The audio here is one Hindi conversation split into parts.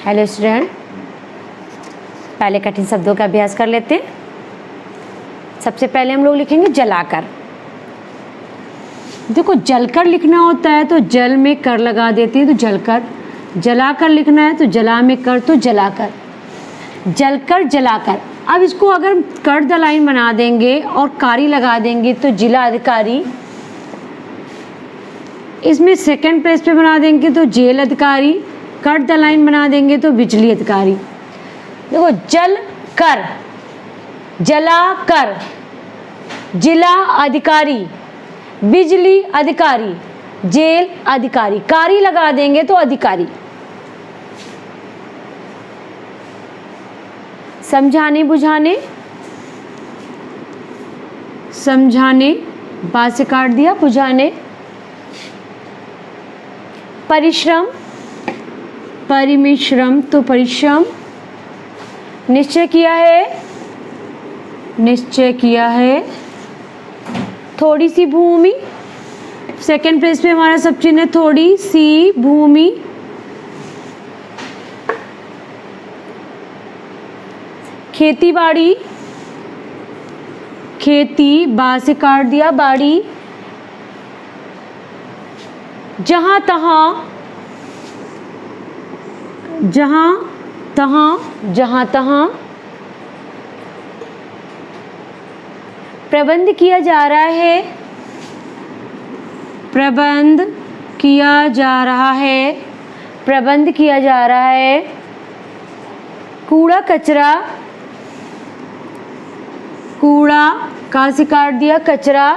हेलो स्टूडेंट, पहले कठिन शब्दों का अभ्यास कर लेते हैं। सबसे पहले हम लोग लिखेंगे जलाकर। देखो जलकर लिखना होता है तो जल में कर लगा देते हैं तो जलकर, जलाकर लिखना है तो जला में कर तो जलाकर, जलकर जलाकर। अब इसको अगर कर द लाइन बना देंगे और कारी लगा देंगे तो जिला अधिकारी, इसमें सेकंड पेज पे बना देंगे तो जेल अधिकारी, कट द लाइन बना देंगे तो बिजली अधिकारी। देखो जल कर, जला कर, जिला अधिकारी, बिजली अधिकारी, जेल अधिकारी, कारी लगा देंगे तो अधिकारी। समझाने बुझाने, समझाने बा से काट दिया, बुझाने। परिश्रम, परिमिश्रम तो परिश्रम। निश्चय किया है, निश्चय किया है। थोड़ी सी भूमि, सेकंड पेज पे हमारा सब चिन्ह है, थोड़ी सी भूमि। खेती बाड़ी, खेती बा से काट दिया, बाड़ी। जहां तहां, जहां तहां, जहां तहां। प्रबंध किया जा रहा है, प्रबंध किया जा रहा है, प्रबंध किया जा रहा है। कूड़ा कचरा, कूड़ा का से काट दिया, कचरा।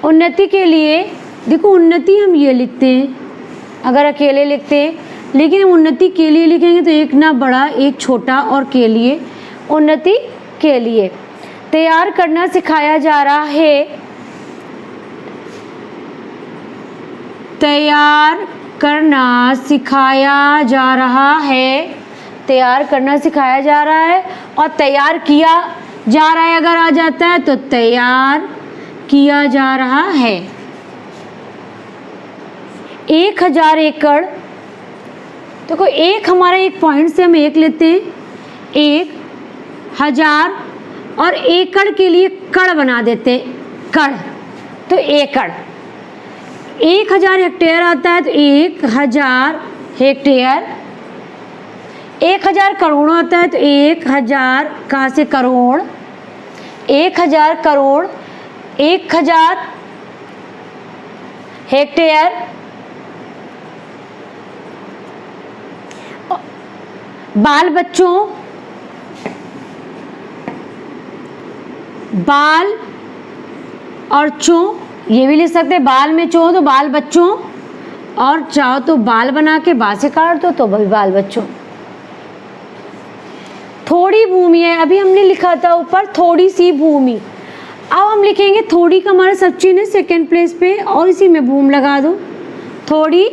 उन्नति के लिए, देखो उन्नति हम ये लिखते हैं अगर अकेले लिखते हैं, लेकिन हम उन्नति के लिए लिखेंगे तो एक ना बड़ा एक छोटा और के लिए, उन्नति के लिए। तैयार करना सिखाया जा रहा है, तैयार करना सिखाया जा रहा है, तैयार करना सिखाया जा रहा है। और तैयार किया जा रहा है अगर आ जाता है तो तैयार किया जा रहा है। 1000 एकड़, देखो एक हमारा एक पॉइंट से हम एक लेते हैं, 1000 और एकड़ के लिए कड़ बना देते हैं, कड़ तो एकड़। 1000 हेक्टेयर आता है तो 1000 हेक्टेयर। 1000 करोड़ आता है तो 1000 का से करोड़, 1000 करोड़, 1000 हेक्टेयर। बाल बच्चों, बाल और चों ये भी लिख सकते हैं, बाल में चों तो बाल बच्चों, और चाहो तो बाल बना के बा से काट दो तो भी बाल बच्चों। थोड़ी भूमि है, अभी हमने लिखा था ऊपर थोड़ी सी भूमि, अब हम लिखेंगे थोड़ी का हमारा सब चिन्ह है सेकेंड प्लेस पे और इसी में भूमि लगा दो, थोड़ी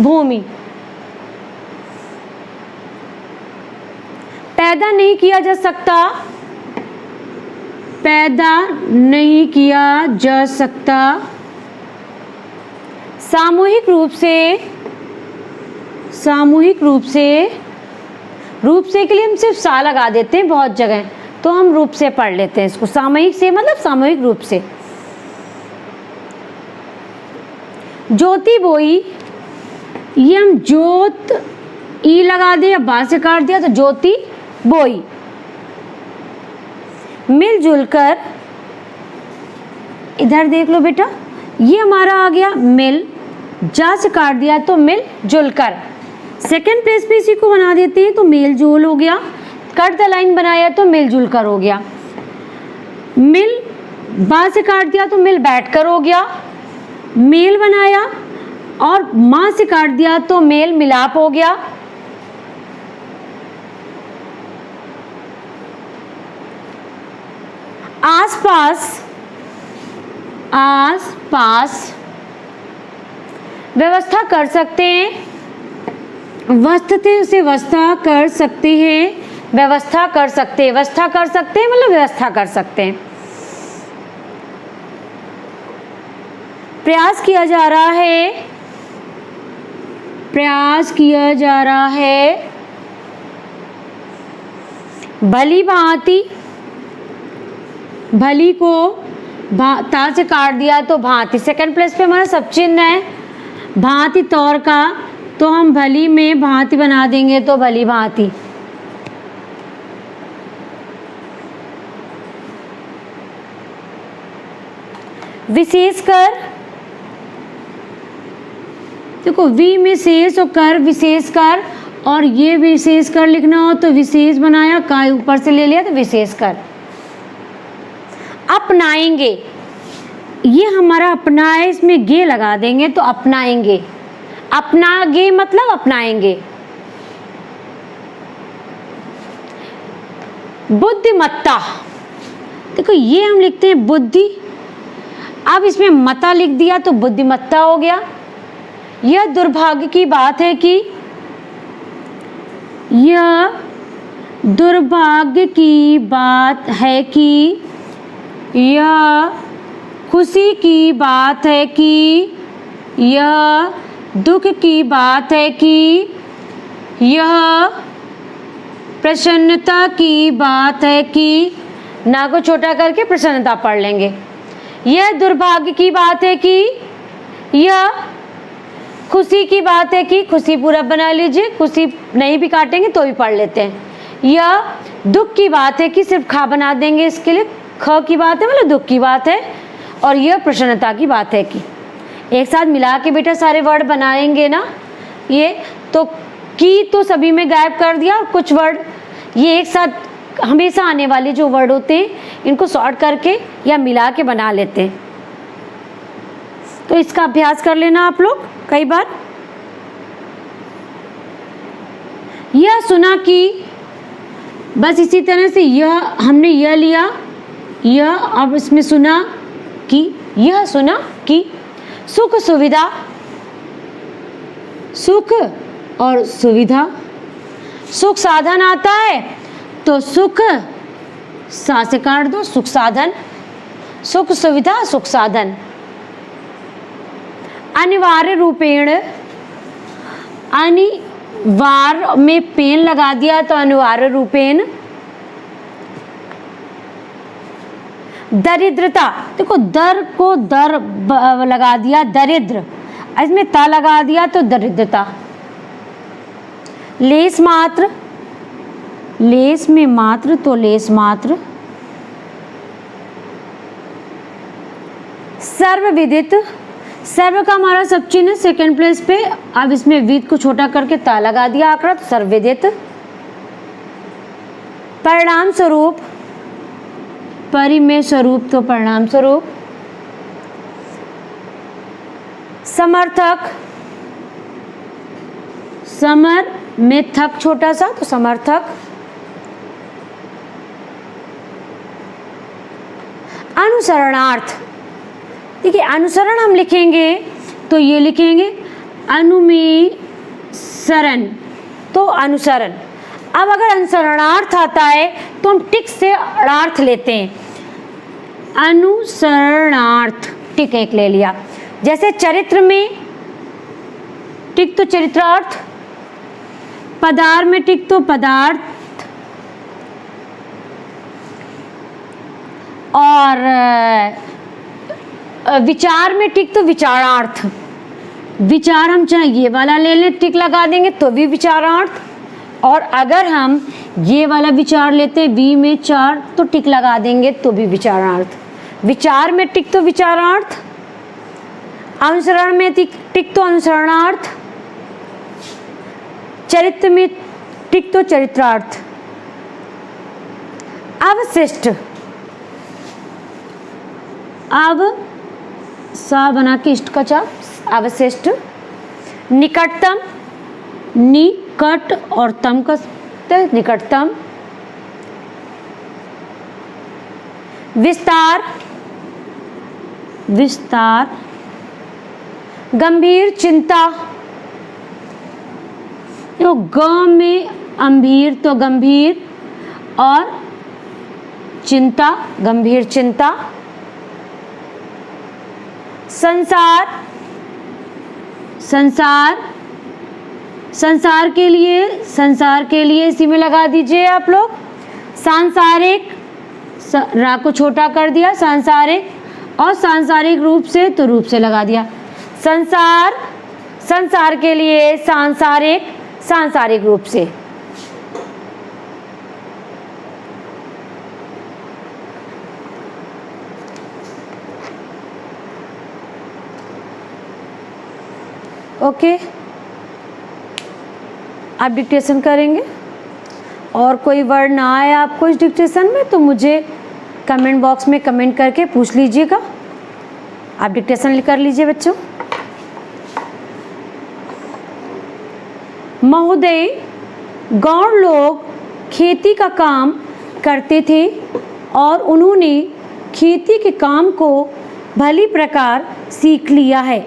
भूमि। पैदा नहीं किया जा सकता, पैदा नहीं किया जा सकता। सामूहिक रूप से, सामूहिक रूप से, रूप से के लिए हम सिर्फ सा लगा देते हैं बहुत जगह, तो हम रूप से पढ़ लेते हैं इसको। सामूहिक से मतलब सामूहिक रूप से। ज्योति बोई, ये हम जोत ई लगा दिया, बा से काट दिया तो ज्योति बोई। मिलजुल कर, इधर देख लो बेटा, ये हमारा आ गया मिल, जा से काट दिया तो मिलजुल कर। सेकेंड प्लेस पे इसी को बना देते हैं तो मेल जोल हो गया। कट द लाइन बनाया तो मिलजुल कर हो गया। मिल बा से काट दिया तो मिल बैठ कर हो गया। मेल बनाया और माँ से काट दिया तो मेल मिलाप हो गया। आसपास, आसपास व्यवस्था कर सकते हैं, वस्तुते से व्यवस्था कर सकते हैं, व्यवस्था कर सकते हैं, व्यवस्था कर सकते हैं मतलब व्यवस्था कर सकते हैं। प्रयास किया जा रहा है, प्रयास किया जा रहा है, भली भांति, भली को ता से काट दिया तो भांति, सेकंड प्लेस पे हमारा सब चिन्ह है, भांति तौर का, तो हम भली में भांति बना देंगे तो भली भांति। विशेषकर, देखो वी में शेष और कर विशेषकर, और ये विशेषकर लिखना हो तो विशेष बनाया, का ऊपर से ले लिया तो विशेषकर। अपनाएंगे, ये हमारा अपना है, इसमें गे लगा देंगे तो अपनाएंगे, अपनागे मतलब अपनाएंगे। बुद्धिमत्ता, देखो ये हम लिखते हैं बुद्धि, अब इसमें मता लिख दिया तो बुद्धिमत्ता हो गया। यह दुर्भाग्य की बात है कि, यह दुर्भाग्य की बात है कि, यह खुशी की बात है कि, यह दुख की बात है कि, यह प्रसन्नता की बात है कि, ना को छोटा करके प्रसन्नता पढ़ लेंगे। यह दुर्भाग्य की बात है कि, यह खुशी की बात है कि, खुशी पूरा बना लीजिए, खुशी नहीं भी काटेंगे तो भी पढ़ लेते हैं। यह दुख की बात है कि, सिर्फ खा बना देंगे, इसके लिए ख की बात है मतलब दुख की बात है, और यह प्रसन्नता की बात है कि। एक साथ मिला के बेटा सारे वर्ड बनाएंगे ना, ये तो की तो सभी में गायब कर दिया, और कुछ वर्ड ये एक साथ हमेशा आने वाले जो वर्ड होते हैं इनको शॉर्ट करके या मिला के बना लेते हैं। तो इसका अभ्यास कर लेना आप लोग कई बार। यह सुना कि, बस इसी तरह से यह हमने यह लिया, यह अब इसमें सुना कि, यह सुना कि। सुख सुविधा, सुख और सुविधा, सुख साधन आता है तो सुख सा से काट दो, सुख साधन, सुख सुविधा सुख साधन। अनिवार्य रूपेण, अनिवार्य में पेन लगा दिया तो अनिवार्य रूपेण। दरिद्रता, देखो दर को दर लगा दिया दरिद्र, इसमें ता लगा दिया तो दरिद्रता। लेस मात्र, लेस में मात्र तो लेस मात्र। सर्वविदित, सर्व का हमारा सब चिन्ह सेकेंड प्लेस पे, अब इसमें विद को छोटा करके ता लगा दिया आंकड़ा तो सर्वविदित। परिणाम स्वरूप, परि में स्वरूप तो परिणाम स्वरूप। समर्थक, समर में थक छोटा सा तो समर्थक। अनुसरणार्थ, देखिए अनुसरण हम लिखेंगे तो ये लिखेंगे अनु में सरण तो अनुसरण। अब अगर अनुसरणार्थ आता है तो हम टिक से अणार्थ लेते हैं, अनुसरणार्थ टिक एक ले लिया। जैसे चरित्र में टिक तो चरित्रार्थ, पदार्थ में टिक तो पदार्थ, और विचार में टिक तो विचारार्थ। विचार हम चाहे ये वाला ले लें टिक लगा देंगे तो भी विचारार्थ, और अगर हम ये वाला विचार लेते हैं वी में चार तो टिक लगा देंगे तो भी विचारार्थ। विचार में टिक तो विचारार्थ, अनुसरण में टिक तो अनुसरणार्थ, चरित्र में टिक तो चरित्रार्थ। अवशिष्ट, अब सा बना के इष्ट का चा, अवशिष्ट। निकटतम, निकट और तम का निकटतम। विस्तार, विस्तार। गंभीर चिंता, तो ग में अम्भीर तो गंभीर और चिंता गंभीर चिंता। संसार, संसार संसार के लिए इसी में लगा दीजिए आप लोग। सांसारिक, रा को छोटा कर दिया, सांसारिक, और सांसारिक रूप से तो रूप से लगा दिया। संसार के लिए सांसारिक रूप से। ओके, आप डिक्टेशन करेंगे और कोई वर्ड ना आए आपको इस डिक्टेशन में तो मुझे कमेंट बॉक्स में कमेंट करके पूछ लीजिएगा। आप डिक्टेशन कर लीजिए बच्चों। महोदय, गौड़ लोग खेती का काम करते थे और उन्होंने खेती के काम को भली प्रकार सीख लिया है।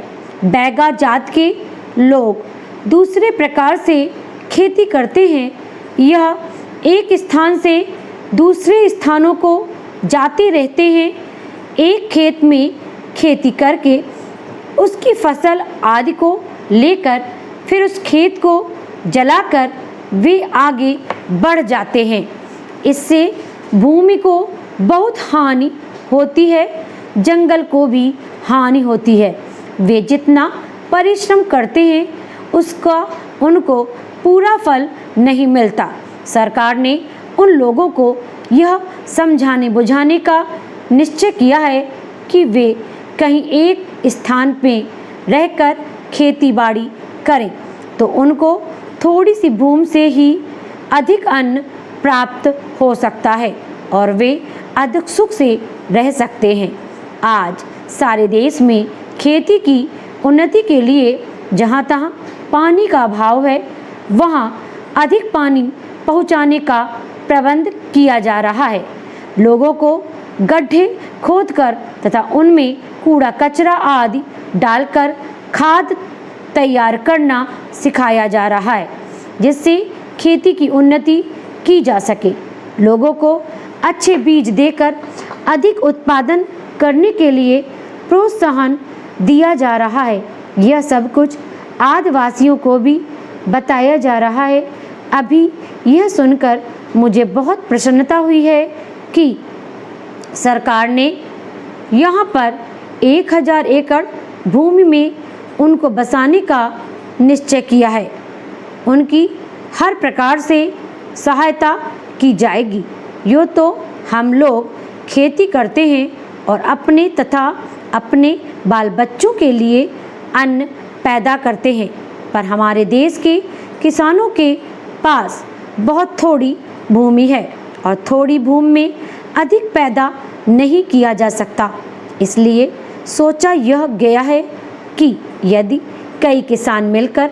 बैगा जात के लोग दूसरे प्रकार से खेती करते हैं। यह एक स्थान से दूसरे स्थानों को जाते रहते हैं। एक खेत में खेती करके उसकी फसल आदि को लेकर फिर उस खेत को जलाकर वे आगे बढ़ जाते हैं। इससे भूमि को बहुत हानि होती है, जंगल को भी हानि होती है। वे जितना परिश्रम करते हैं उसका उनको पूरा फल नहीं मिलता। सरकार ने उन लोगों को यह समझाने बुझाने का निश्चय किया है कि वे कहीं एक स्थान पे रहकर खेती बाड़ी करें तो उनको थोड़ी सी भूमि से ही अधिक अन्न प्राप्त हो सकता है और वे अधिक सुख से रह सकते हैं। आज सारे देश में खेती की उन्नति के लिए जहाँ तहाँ पानी का अभाव है, वहाँ अधिक पानी पहुँचाने का प्रबंध किया जा रहा है। लोगों को गड्ढे खोदकर तथा उनमें कूड़ा कचरा आदि डालकर खाद तैयार करना सिखाया जा रहा है, जिससे खेती की उन्नति की जा सके। लोगों को अच्छे बीज देकर अधिक उत्पादन करने के लिए प्रोत्साहन दिया जा रहा है। यह सब कुछ आदिवासियों को भी बताया जा रहा है। अभी यह सुनकर मुझे बहुत प्रसन्नता हुई है कि सरकार ने यहाँ पर 1000 एकड़ भूमि में उनको बसाने का निश्चय किया है। उनकी हर प्रकार से सहायता की जाएगी। यूँ तो हम लोग खेती करते हैं और अपने तथा अपने बाल बच्चों के लिए अन्न पैदा करते हैं, पर हमारे देश के किसानों के पास बहुत थोड़ी भूमि है और थोड़ी भूमि में अधिक पैदा नहीं किया जा सकता। इसलिए सोचा यह गया है कि यदि कई किसान मिलकर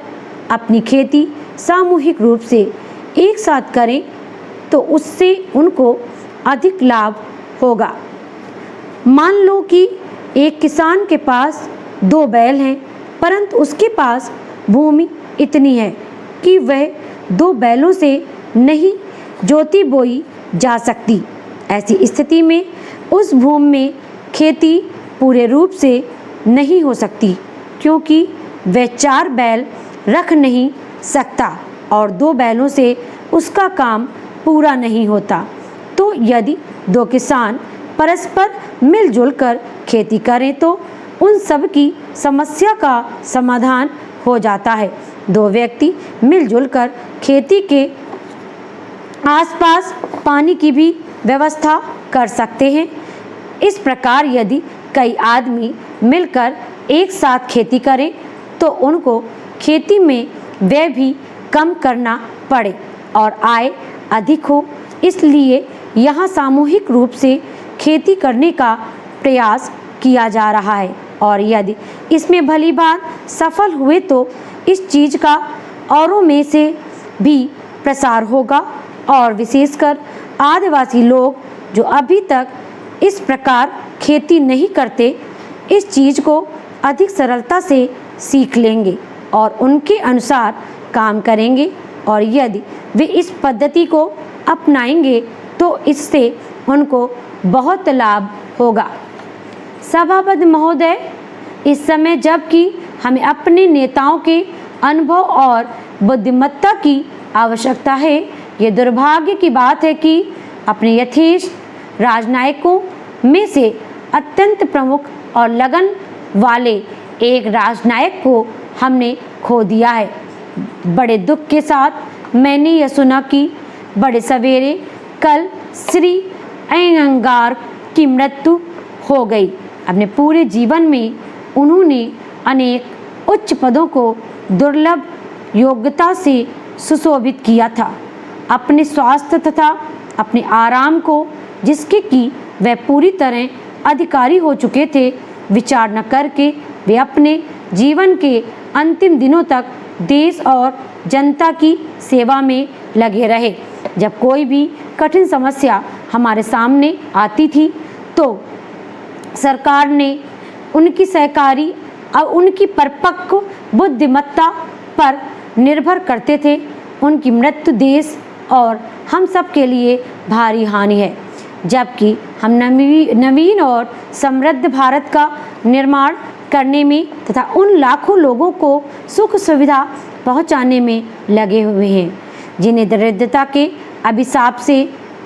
अपनी खेती सामूहिक रूप से एक साथ करें तो उससे उनको अधिक लाभ होगा। मान लो कि एक किसान के पास 2 बैल हैं, परंतु उसके पास भूमि इतनी है कि वह 2 बैलों से नहीं जोती बोई जा सकती। ऐसी स्थिति में उस भूमि में खेती पूरे रूप से नहीं हो सकती, क्योंकि वह 4 बैल रख नहीं सकता और 2 बैलों से उसका काम पूरा नहीं होता। तो यदि 2 किसान परस्पर मिलजुल कर खेती करें तो उन सब की समस्या का समाधान हो जाता है। 2 व्यक्ति मिलजुल कर खेती के आसपास पानी की भी व्यवस्था कर सकते हैं। इस प्रकार यदि कई आदमी मिलकर एक साथ खेती करें तो उनको खेती में व्यय भी कम करना पड़े और आय अधिक हो। इसलिए यहाँ सामूहिक रूप से खेती करने का प्रयास किया जा रहा है और यदि इसमें भली बात सफल हुए तो इस चीज़ का औरों में से भी प्रसार होगा और विशेषकर आदिवासी लोग जो अभी तक इस प्रकार खेती नहीं करते, इस चीज़ को अधिक सरलता से सीख लेंगे और उनके अनुसार काम करेंगे और यदि वे इस पद्धति को अपनाएंगे तो इससे उनको बहुत लाभ होगा। सभापति महोदय, इस समय जबकि हमें अपने नेताओं के अनुभव और बुद्धिमत्ता की आवश्यकता है। ये दुर्भाग्य की बात है कि अपने यथेष्ट राजनयिकों में से अत्यंत प्रमुख और लगन वाले एक राजनायक को हमने खो दिया है। बड़े दुख के साथ मैंने यह सुना कि बड़े सवेरे कल श्री अयंगार की मृत्यु हो गई। अपने पूरे जीवन में उन्होंने अनेक उच्च पदों को दुर्लभ योग्यता से सुशोभित किया था। अपने स्वास्थ्य तथा अपने आराम को, जिसके कि वह पूरी तरह अधिकारी हो चुके थे, विचार न करके वे अपने जीवन के अंतिम दिनों तक देश और जनता की सेवा में लगे रहे। जब कोई भी कठिन समस्या हमारे सामने आती थी तो सरकार ने उनकी सहकारी और उनकी परिपक्व बुद्धिमत्ता पर निर्भर करते थे। उनकी मृत्यु देश और हम सब के लिए भारी हानि है। जबकि हम नवीन और समृद्ध भारत का निर्माण करने में तथा उन लाखों लोगों को सुख सुविधा पहुंचाने में लगे हुए हैं जिन्हें दरिद्रता के अभिशाप से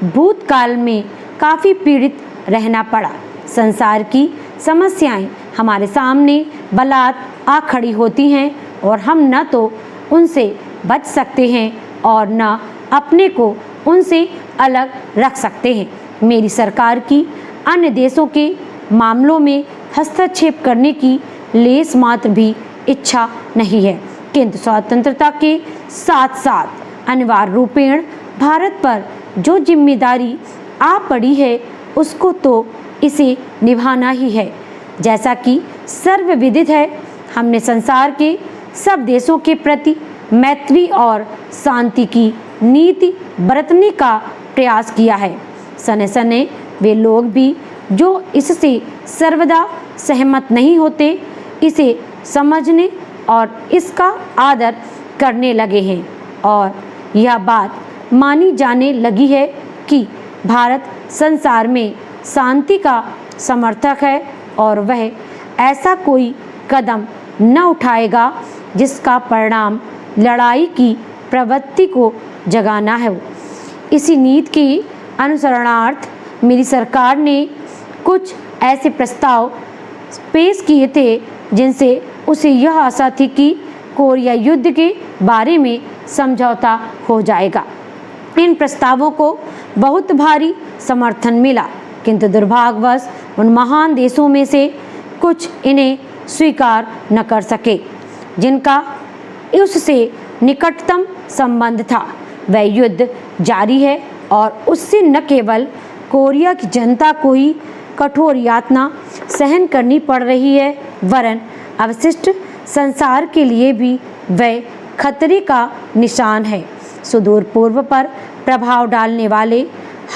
भूतकाल में काफ़ी पीड़ित रहना पड़ा। संसार की समस्याएं हमारे सामने बलात् आ खड़ी होती हैं और हम न तो उनसे बच सकते हैं और न अपने को उनसे अलग रख सकते हैं। मेरी सरकार की अन्य देशों के मामलों में हस्तक्षेप करने की लेस मात्र भी इच्छा नहीं है, किंतु स्वतंत्रता के साथ साथ अनिवार्य रूपेण भारत पर जो जिम्मेदारी आ पड़ी है उसको तो इसे निभाना ही है। जैसा कि सर्वविदित है, हमने संसार के सब देशों के प्रति मैत्री और शांति की नीति बरतने का प्रयास किया है। सने सने वे लोग भी जो इससे सर्वदा सहमत नहीं होते, इसे समझने और इसका आदर करने लगे हैं और यह बात मानी जाने लगी है कि भारत संसार में शांति का समर्थक है और वह ऐसा कोई कदम न उठाएगा जिसका परिणाम लड़ाई की प्रवृत्ति को जगाना है। इसी नीति के अनुसरणार्थ मेरी सरकार ने कुछ ऐसे प्रस्ताव पेश किए थे जिनसे उसे यह आशा थी कि कोरिया युद्ध के बारे में समझौता हो जाएगा। इन प्रस्तावों को बहुत भारी समर्थन मिला, किंतु दुर्भाग्यवश उन महान देशों में से कुछ इन्हें स्वीकार न कर सके जिनका उससे निकटतम संबंध था। वह युद्ध जारी है और उससे न केवल कोरिया की जनता को ही कठोर यातना सहन करनी पड़ रही है, वरन अवशिष्ट संसार के लिए भी वह खतरे का निशान है। सुदूर पूर्व पर प्रभाव डालने वाले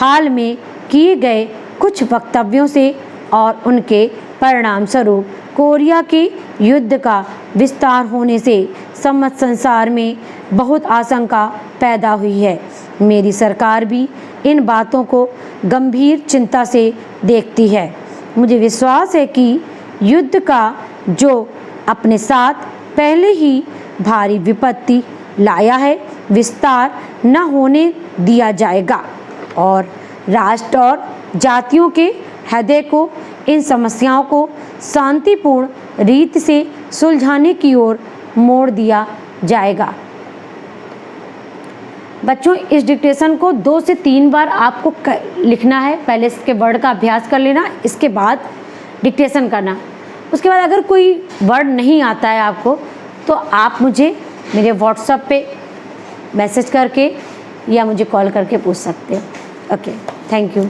हाल में किए गए कुछ वक्तव्यों से और उनके परिणाम स्वरूप कोरिया के युद्ध का विस्तार होने से समस्त संसार में बहुत आशंका पैदा हुई है। मेरी सरकार भी इन बातों को गंभीर चिंता से देखती है। मुझे विश्वास है कि युद्ध का जो अपने साथ पहले ही भारी विपत्ति लाया है, विस्तार न होने दिया जाएगा और राष्ट्र और जातियों के हृदय को इन समस्याओं को शांतिपूर्ण रीति से सुलझाने की ओर मोड़ दिया जाएगा। बच्चों, इस डिक्टेशन को 2 से 3 बार आपको लिखना है। पहले इसके वर्ड का अभ्यास कर लेना, इसके बाद डिक्टेशन करना। उसके बाद अगर कोई वर्ड नहीं आता है आपको तो आप मुझे मेरे व्हाट्सएप पे मैसेज करके या मुझे कॉल करके पूछ सकते हो। Okay, thank you.